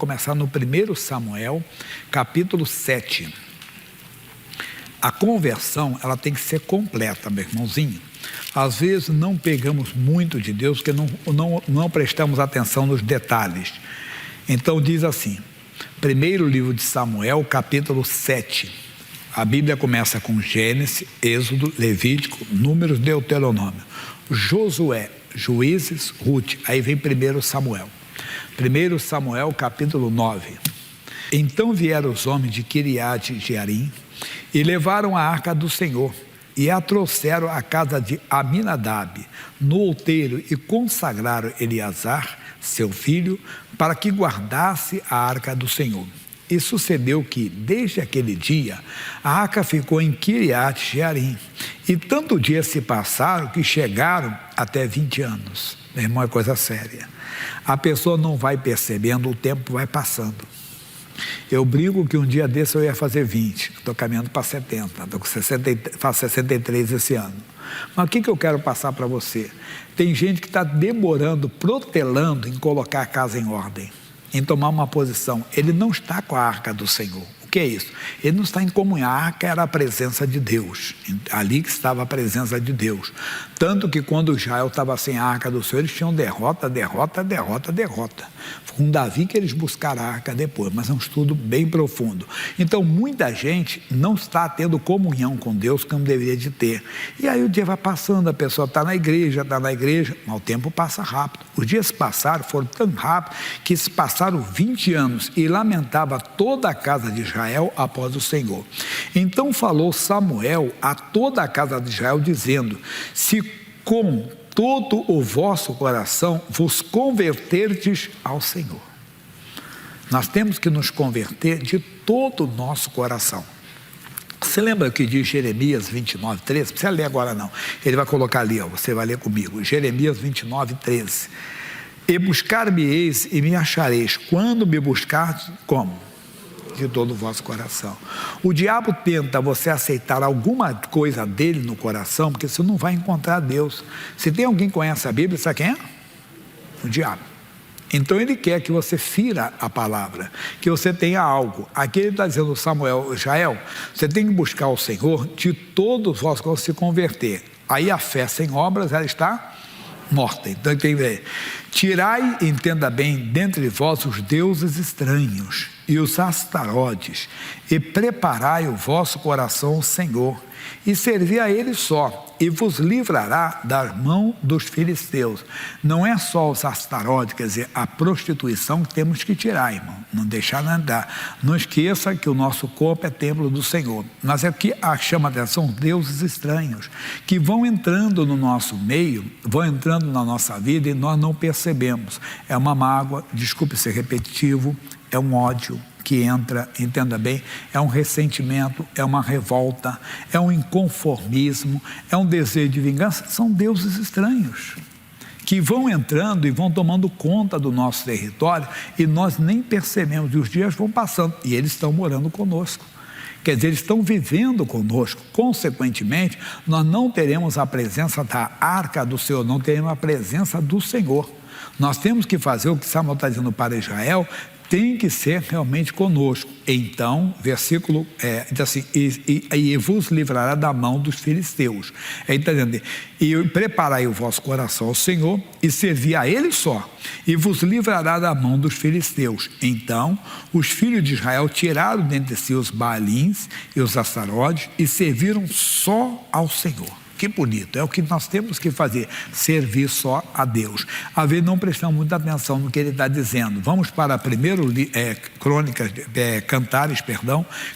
começar no 1 Samuel, capítulo 7. A conversão, ela tem que ser completa, meu irmãozinho. Às vezes não pegamos muito de Deus, porque não prestamos atenção nos detalhes. Então diz assim, primeiro livro de Samuel, capítulo 7. A Bíblia começa com Gênesis, Êxodo, Levítico, Números, Deuteronômio, Josué, Juízes, Ruth. Aí vem 1 Samuel. 1 Samuel, capítulo 9. Então vieram os homens de Kiriate Jearim e levaram a arca do Senhor e a trouxeram à casa de Aminadab, no outeiro, e consagraram Eleazar, seu filho, para que guardasse a arca do Senhor. E sucedeu que, desde aquele dia, a arca ficou em Kiriate Jearim. E tanto dias se passaram que chegaram até 20 anos. Meu irmão, é coisa séria. A pessoa não vai percebendo, o tempo vai passando. Eu brinco que um dia desse eu ia fazer 20, estou caminhando para 70, estou com 63 esse ano. Mas o que eu quero passar para você? Tem gente que está demorando, protelando em colocar a casa em ordem, em tomar uma posição. Ele não está com a arca do Senhor. O que é isso? Ele não está em comunhão. A arca era a presença de Deus, ali que estava a presença de Deus. Tanto que quando Israel estava sem a arca do Senhor, eles tinham derrota. Com Davi que eles buscaram a arca depois, mas é um estudo bem profundo. Então muita gente não está tendo comunhão com Deus como deveria de ter. E aí o dia vai passando, a pessoa está na igreja, mas o tempo passa rápido. Os dias passaram, foram tão rápido que se passaram 20 anos e lamentava toda a casa de Israel após o Senhor. Então falou Samuel a toda a casa de Israel, dizendo: se com todo o vosso coração vos converterdes ao Senhor. Nós temos que nos converter de todo o nosso coração. Você lembra o que diz Jeremias 29, 13? Não precisa ler agora não. Ele vai colocar ali, você vai ler comigo. Jeremias 29, 13. E buscar-me-eis e me achareis, quando me buscardes, como? De todo o vosso coração. O diabo tenta você aceitar alguma coisa dele no coração, porque você não vai encontrar Deus. Se tem alguém que conhece a Bíblia, sabe quem é? O diabo. Então ele quer que você fira a palavra, que você tenha algo. Aqui ele está dizendo, Samuel, Israel, você tem que buscar o Senhor de todos os vossos corações, se converter. Aí a fé sem obras, ela está morta. Então tem que ver. Tirai, entenda bem, dentre vós os deuses estranhos e os astarotes, e preparai o vosso coração ao Senhor, e servi a Ele só, e vos livrará da mão dos filisteus. Não é só os astarotes, quer dizer, a prostituição que temos que tirar, irmão, não deixar andar. Não esqueça que o nosso corpo é templo do Senhor. Mas é que chama a atenção os deuses estranhos, que vão entrando no nosso meio, vão entrando na nossa vida e nós não percebemos. É uma mágoa, desculpe ser repetitivo, é um ódio que entra, entenda bem, é um ressentimento, é uma revolta, é um inconformismo, é um desejo de vingança. São deuses estranhos que vão entrando e vão tomando conta do nosso território e nós nem percebemos, e os dias vão passando e eles estão morando conosco. Quer dizer, eles estão vivendo conosco. Consequentemente, nós não teremos a presença da arca do Senhor, não teremos a presença do Senhor. Nós temos que fazer o que Samuel está dizendo para Israel, tem que ser realmente conosco. Então, versículo diz assim, e vos livrará da mão dos filisteus. Aí está dizendo, e preparai o vosso coração ao Senhor, e servi a Ele só, e vos livrará da mão dos filisteus. Então, os filhos de Israel tiraram dentre si os Baalins e os Astarotes, e serviram só ao Senhor. Que bonito, é o que nós temos que fazer, servir só a Deus. Às vezes não prestamos muita atenção no que ele está dizendo. Vamos para Cantares,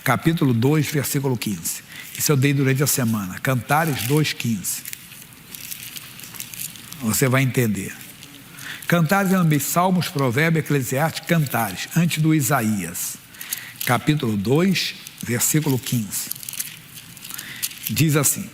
capítulo 2, versículo 15. Isso eu dei durante a semana, Cantares 2,15. Você vai entender. Cantares também, Salmos, Provérbios, Eclesiastes, Cantares, antes do Isaías. Capítulo 2, versículo 15. Diz assim: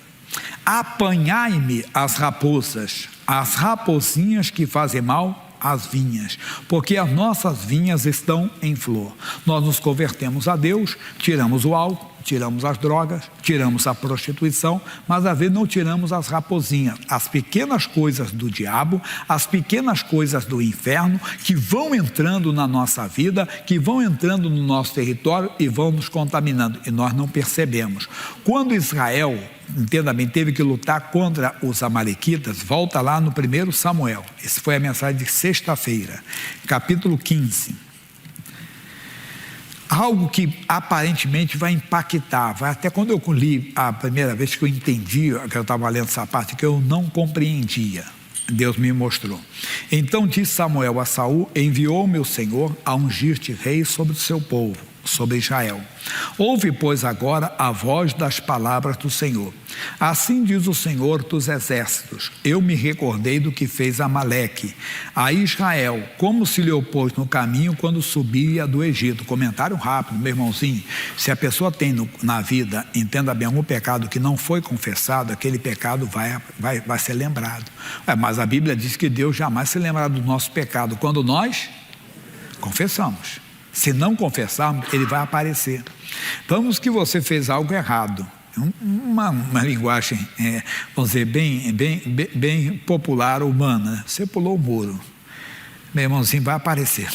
apanhai-me as raposas, as raposinhas que fazem mal às vinhas, porque as nossas vinhas estão em flor. Nós nos convertemos a Deus, tiramos o álcool, tiramos as drogas, tiramos a prostituição, mas às vezes não tiramos as raposinhas, as pequenas coisas do diabo, as pequenas coisas do inferno que vão entrando na nossa vida, que vão entrando no nosso território e vão nos contaminando, e nós não percebemos. Quando Israel, entenda bem, teve que lutar contra os amalequitas, volta lá no 1 Samuel, essa foi a mensagem de sexta-feira, capítulo 15. Algo que aparentemente vai impactar, até quando eu li a primeira vez que eu entendi, que eu estava lendo essa parte, que eu não compreendia, Deus me mostrou. Então disse Samuel a Saul: enviou-me o Senhor a ungir-te rei sobre o seu povo, sobre Israel. Ouve, pois, agora a voz das palavras do Senhor. Assim diz o Senhor dos exércitos: eu me recordei do que fez Amaleque a Israel, como se lhe opôs no caminho quando subia do Egito. Comentário rápido, meu irmãozinho: se a pessoa tem na vida, entenda bem, algum pecado que não foi confessado, aquele pecado vai ser lembrado. Mas a Bíblia diz que Deus jamais se lembrará do nosso pecado quando nós confessamos. Se não confessarmos, ele vai aparecer. Vamos que você fez algo errado, uma linguagem, vamos dizer, bem popular, humana. Você pulou o muro, meu irmãozinho, vai aparecer.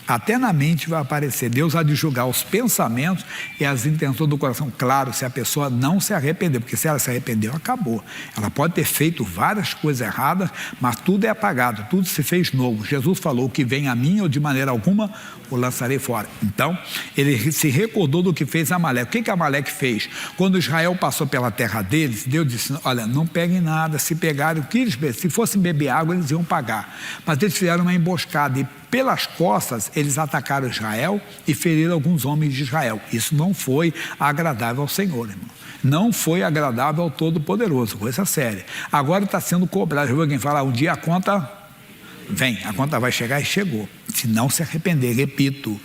Até na mente vai aparecer. Deus há de julgar os pensamentos e as intenções do coração. Claro, se a pessoa não se arrepender, porque se ela se arrependeu, acabou. Ela pode ter feito várias coisas erradas, mas tudo é apagado, tudo se fez novo. Jesus falou: que vem a mim, eu de maneira alguma o lançarei fora. Então, ele se recordou do que fez Amaleque. O que Amaleque fez? Quando Israel passou pela terra deles, Deus disse: olha, não peguem nada, se pegarem o que eles beberem, se fossem beber água, eles iam pagar. Mas eles fizeram uma emboscada e pelas costas eles atacaram Israel e feriram alguns homens de Israel. Isso não foi agradável ao Senhor, irmão. Não foi agradável ao Todo-Poderoso, coisa séria. Agora está sendo cobrado. Eu vou alguém falar: um dia a conta vem, a conta vai chegar, e chegou. Se não se arrepender, repito,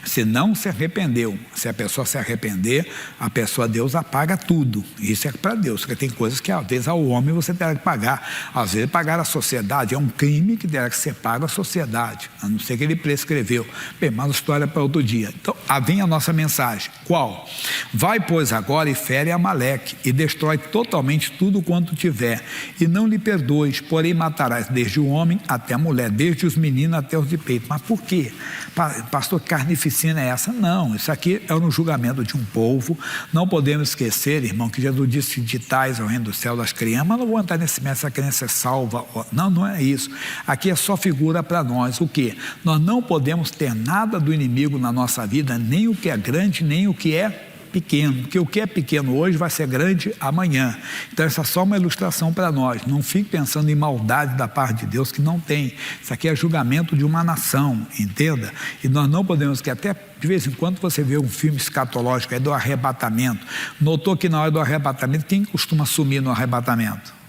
se não se arrependeu, se a pessoa se arrepender, a pessoa, Deus apaga tudo. Isso é para Deus, porque tem coisas que às vezes ao homem você terá que pagar, às vezes pagar a sociedade, é um crime que terá que ser pago à sociedade, a não ser que ele prescreveu. Bem, mas a história é para outro dia. Então, vem a nossa mensagem. Qual? Vai, pois, agora e fere Amaleque, e destrói totalmente tudo quanto tiver, e não lhe perdoes, porém matarás desde o homem até a mulher, desde os meninos até os de peito. Mas por quê? Pastor, que carnificina é essa? Não, isso aqui é no julgamento de um povo. Não podemos esquecer, irmão, que Jesus disse: ditais ao reino do céu das crianças. Mas não vou entrar nesse método, essa criança é salva. Não, não é isso. Aqui é só figura para nós. O quê? Nós não podemos ter nada do inimigo na nossa vida, nem o que é grande, nem o que é pequeno, porque o que é pequeno hoje vai ser grande amanhã. Então essa é só uma ilustração para nós. Não fique pensando em maldade da parte de Deus, que não tem. Isso aqui é julgamento de uma nação, entenda? E nós não podemos, que até de vez em quando você vê um filme escatológico aí do arrebatamento. Notou que na hora do arrebatamento, quem costuma sumir no arrebatamento?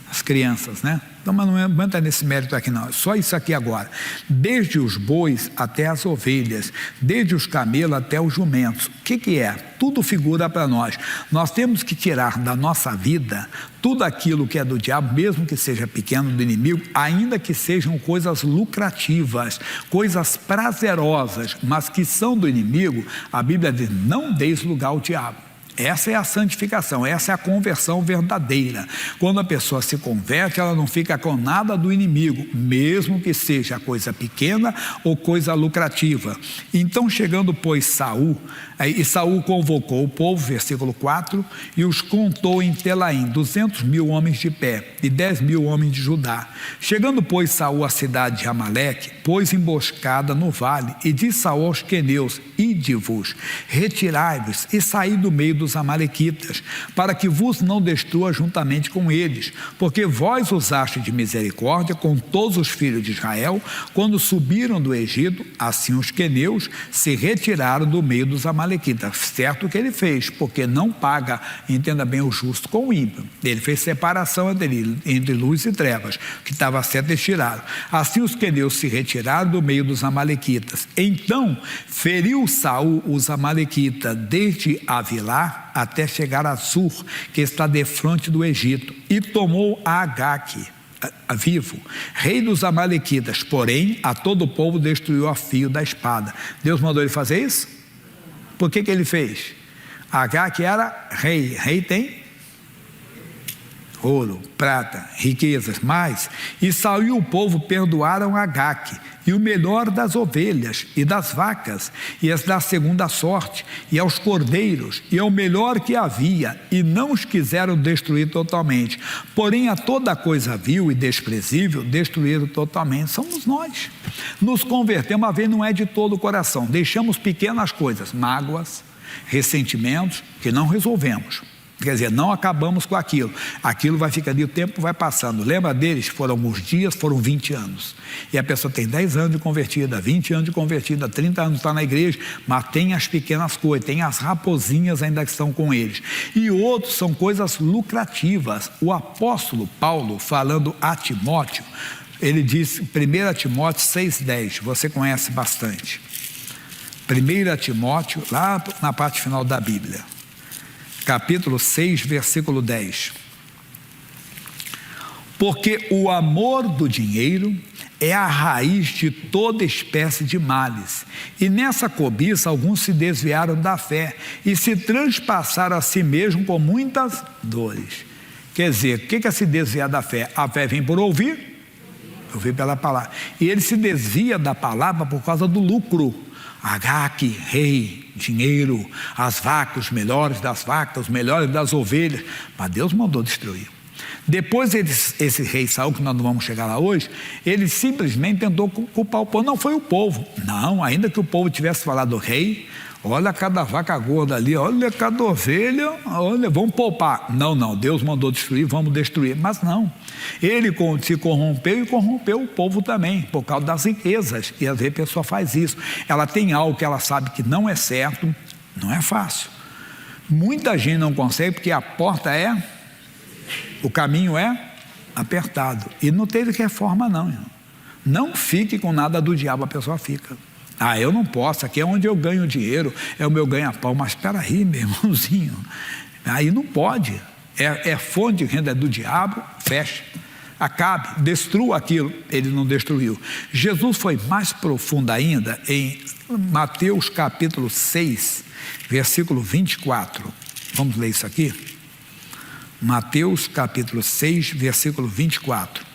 As crianças, né? Então, mas não entra nesse mérito aqui não, só isso aqui agora. Desde os bois até as ovelhas, desde os camelos até os jumentos. O que é? Tudo figura para nós. Nós temos que tirar da nossa vida tudo aquilo que é do diabo, mesmo que seja pequeno, do inimigo, ainda que sejam coisas lucrativas, coisas prazerosas, mas que são do inimigo. A Bíblia diz: não deis lugar ao diabo. Essa é a santificação, essa é a conversão verdadeira. Quando a pessoa se converte, ela não fica com nada do inimigo, mesmo que seja coisa pequena ou coisa lucrativa. Então, chegando, pois, Saul, e Saul convocou o povo, versículo 4, e os contou em Telaim, 200.000 homens de pé, e 10.000 homens de Judá. Chegando, pois, Saul à cidade de Amaleque, pôs emboscada no vale, e disse Saul aos queneus: ide-vos, retirai-vos e saí do meio dos amalequitas, para que vos não destrua juntamente com eles, porque vós usaste de misericórdia com todos os filhos de Israel, quando subiram do Egito. Assim os queneus se retiraram do meio dos amalequitas. Certo que ele fez, porque não paga, entenda bem, o justo com o ímpio. Ele fez separação entre luz e trevas. O que estava certo, eles tiraram. Assim os queneus se retiraram do meio dos amalequitas. Então feriu Saul os amalequitas desde Avilá até chegar a Sur, que está defronte do Egito, e tomou a Agaque vivo, rei dos amalequitas, porém a todo o povo destruiu a fio da espada. Deus mandou ele fazer isso? Por que ele fez? Agaque era rei. Rei tem ouro, prata, riquezas, mais. E Saul e o povo perdoaram Agaque, e o melhor das ovelhas e das vacas, e as da segunda sorte, e aos cordeiros, e ao melhor que havia, e não os quiseram destruir totalmente. Porém, a toda coisa vil e desprezível, destruíram totalmente. Somos nós. Nos convertemos, a ver, não é de todo o coração. Deixamos pequenas coisas, mágoas, ressentimentos, que não resolvemos. Quer dizer, não acabamos com aquilo. Aquilo vai ficar ali, o tempo vai passando. Lembra deles? Foram alguns dias, foram 20 anos. E a pessoa tem 10 anos de convertida, 20 anos de convertida, 30 anos está na igreja, mas tem as pequenas coisas, tem as raposinhas ainda que estão com eles. E outros são coisas lucrativas. O apóstolo Paulo, falando a Timóteo, ele diz, 1 Timóteo 6,10, você conhece bastante. 1 Timóteo, lá na parte final da Bíblia. Capítulo 6, versículo 10. Porque o amor do dinheiro é a raiz de toda espécie de males. E nessa cobiça alguns se desviaram da fé e se transpassaram a si mesmo com muitas dores. Quer dizer, o que é se desviar da fé? A fé vem por ouvir pela palavra. E ele se desvia da palavra por causa do lucro. Agaque, rei, dinheiro, as vacas, os melhores das vacas, os melhores das ovelhas. Mas Deus mandou destruir. Depois esse rei Saul, que nós não vamos chegar lá hoje, ele simplesmente tentou culpar o povo. Não foi o povo. Não, ainda que o povo tivesse falado do rei, olha cada vaca gorda ali, olha cada ovelha, olha, vamos poupar. Não, Deus mandou destruir, vamos destruir. Mas não, ele se corrompeu e corrompeu o povo também, por causa das riquezas. E às vezes a pessoa faz isso, ela tem algo que ela sabe que não é certo, não é fácil. Muita gente não consegue porque a porta o caminho é apertado. E não teve reforma não, irmão. Não fique com nada do diabo, a pessoa fica. Eu não posso, aqui é onde eu ganho dinheiro, é o meu ganha-pão. Mas espera aí, meu irmãozinho, aí não pode, é fonte de renda do diabo, fecha, acabe, destrua aquilo. Ele não destruiu. Jesus foi mais profundo ainda em Mateus capítulo 6, versículo 24. Vamos ler isso aqui? Mateus capítulo 6, versículo 24.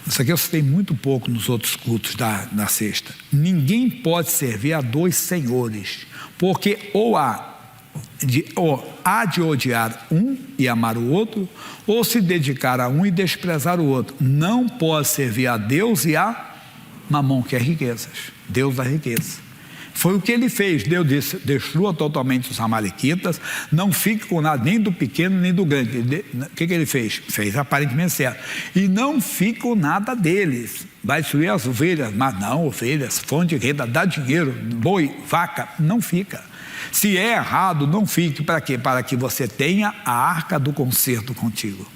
Isso aqui eu citei muito pouco nos outros cultos da sexta. Ninguém pode servir a dois senhores, porque ou há de odiar um e amar o outro, ou se dedicar a um e desprezar o outro. Não pode servir a Deus e a Mamon, que é riquezas, Deus da riqueza. Foi o que ele fez. Deus disse, destrua totalmente os amalequitas, não fique com nada, nem do pequeno nem do grande. O que ele fez? Fez aparentemente certo. E não fique com nada deles. Vai destruir as ovelhas, mas não, ovelhas, fonte de renda, dá dinheiro, boi, vaca, não fica. Se é errado, não fique. Para quê? Para que você tenha a arca do concerto contigo.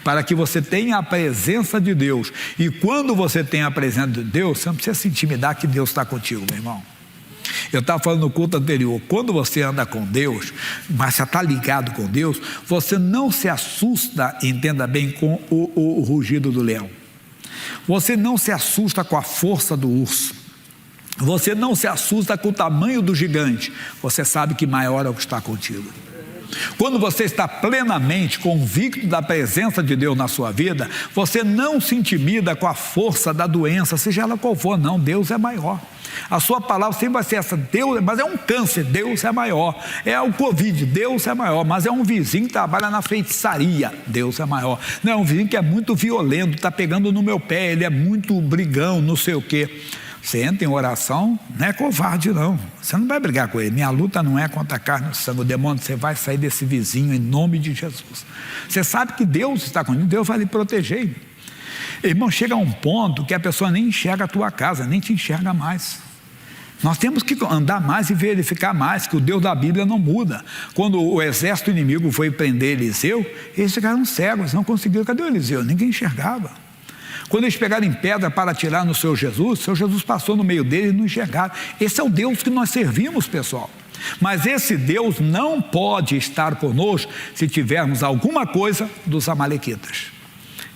Para que você tenha a presença de Deus. E quando você tem a presença de Deus, você não precisa se intimidar que Deus está contigo, meu irmão. Eu estava falando no culto anterior, quando você anda com Deus, mas já está ligado com Deus, você não se assusta, entenda bem, com o rugido do leão. Você não se assusta com a força do urso. Você não se assusta com o tamanho do gigante. Você sabe que maior é o que está contigo. Quando você está plenamente convicto da presença de Deus na sua vida, você não se intimida com a força da doença, seja ela qual for. Não, Deus é maior. A sua palavra sempre vai ser essa, Deus, mas é um câncer, Deus é maior. É o Covid, Deus é maior. Mas é um vizinho que trabalha na feitiçaria, Deus é maior. Não, é um vizinho que é muito violento, está pegando no meu pé, ele é muito brigão, não sei o quê. Você entra em oração, não é covarde não, você não vai brigar com ele. Minha luta não é contra a carne e sangue, o demônio, você vai sair desse vizinho em nome de Jesus. Você sabe que Deus está contigo, Deus vai lhe proteger. Irmão, chega a um ponto que a pessoa nem enxerga a tua casa, nem te enxerga mais. Nós temos que andar mais e verificar mais, que o Deus da Bíblia não muda. Quando o exército inimigo foi prender Eliseu, eles ficaram cegos, não conseguiram. Cadê o Eliseu? Ninguém enxergava. Quando eles pegaram em pedra para atirar no seu Jesus passou no meio deles e não enxergaram. Esse é o Deus que nós servimos, pessoal. Mas esse Deus não pode estar conosco se tivermos alguma coisa dos amalequitas.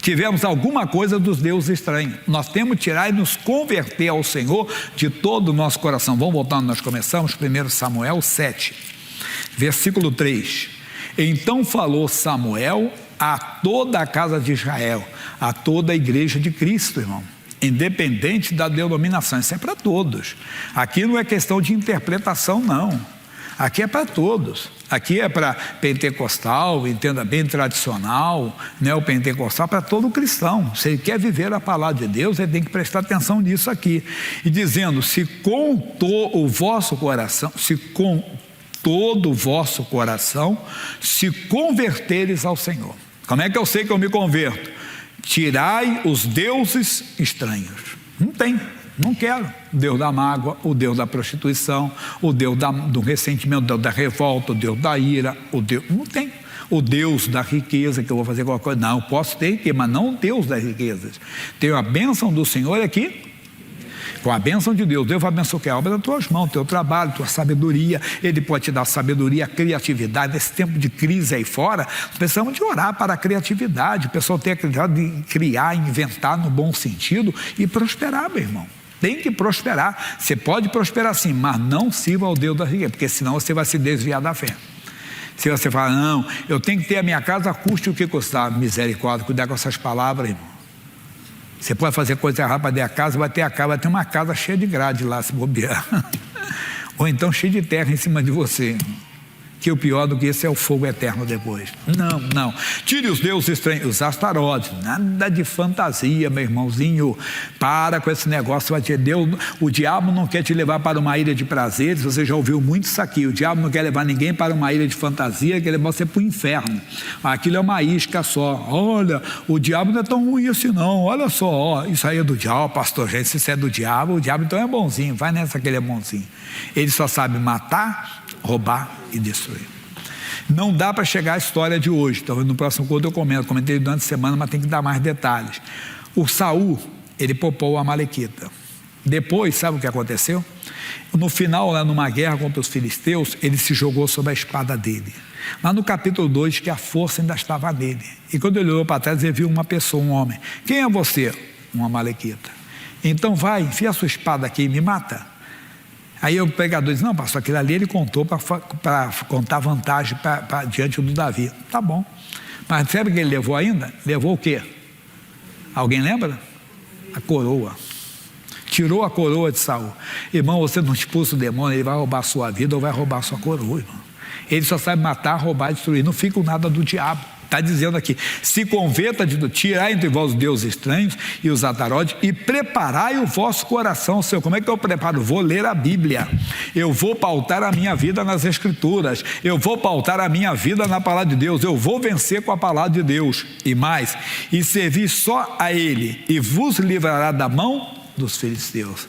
tivemos alguma coisa dos deuses estranhos. Nós temos que tirar e nos converter ao Senhor de todo o nosso coração. Vamos voltar onde nós começamos, 1 Samuel 7, versículo 3. Então falou Samuel a toda a casa de Israel, a toda a igreja de Cristo, irmão, independente da denominação. Isso é para todos. Aqui não é questão de interpretação, não. Aqui é para todos. Aqui é para pentecostal, entenda bem, tradicional, neopentecostal, para todo cristão. Se ele quer viver a palavra de Deus, ele tem que prestar atenção nisso aqui. E dizendo, se com todo o vosso coração, se com todo o vosso coração, se converteres ao Senhor. Como é que eu sei que eu me converto? Tirai os deuses estranhos. Não tem. Não quero o Deus da mágoa, o Deus da prostituição, o Deus do ressentimento, o Deus da revolta, o Deus da ira, o Deus... Não tem. O Deus da riqueza, que eu vou fazer qualquer coisa. Não, eu posso ter, mas não o Deus das riquezas. Tenho a bênção do Senhor aqui. Com a bênção de Deus, Deus vai abençoar a obra das tuas mãos, teu trabalho, tua sabedoria. Ele pode te dar sabedoria, criatividade. Nesse tempo de crise aí fora, precisamos de orar para a criatividade. O pessoal tem a criatividade de criar, inventar no bom sentido e prosperar, meu irmão. Tem que prosperar. Você pode prosperar sim, mas não sirva ao Deus da riqueza, porque senão você vai se desviar da fé. Se você fala, não, eu tenho que ter a minha casa, custe o que custar. Misericórdia, cuidar com essas palavras, irmão. Você pode fazer coisa errada para ter a casa, vai ter uma casa cheia de grade lá, se bobear. Ou então cheia de terra em cima de você. Que o pior do que isso é o fogo eterno depois. Não, não. Tire os deuses estranhos, os astarotes. Nada de fantasia, meu irmãozinho. Para com esse negócio. Vai dizer, Deus, o diabo não quer te levar para uma ilha de prazeres. Você já ouviu muito isso aqui. O diabo não quer levar ninguém para uma ilha de fantasia, quer levar você para o inferno. Aquilo é uma isca só. Olha, o diabo não é tão ruim assim não. Olha só, ó, isso aí é do diabo, pastor. Gente, se isso é do diabo, o diabo então é bonzinho. Vai nessa que ele é bonzinho. Ele só sabe matar, roubar e destruir. Não dá para chegar à história de hoje. Talvez no próximo culto eu comentei durante a semana, mas tem que dar mais detalhes. O Saul, ele poupou o Amalequita. Depois, sabe o que aconteceu? No final, lá numa guerra contra os filisteus, ele se jogou sobre a espada dele. Lá no capítulo 2, que a força ainda estava nele. E quando ele olhou para trás, ele viu uma pessoa, um homem. Quem é você? Um Amalequita. Então vai, enfia a sua espada aqui e me mata. Aí o pregador diz, não, pastor, aquilo ali ele contou para contar vantagem diante do Davi. Tá bom. Mas sabe o que ele levou ainda? Levou o quê? Alguém lembra? A coroa. Tirou a coroa de Saul. Irmão, você não expulsa o demônio, ele vai roubar a sua vida ou vai roubar a sua coroa, irmão. Ele só sabe matar, roubar e destruir. Não fica nada do diabo. Está dizendo aqui, se converta, tirai entre vós os deuses estranhos e os atarotes e preparai o vosso coração. Senhor, como é que eu preparo? Vou ler a Bíblia, eu vou pautar a minha vida nas Escrituras, eu vou pautar a minha vida na palavra de Deus, eu vou vencer com a palavra de Deus e mais, e servir só a Ele e vos livrará da mão dos filisteus.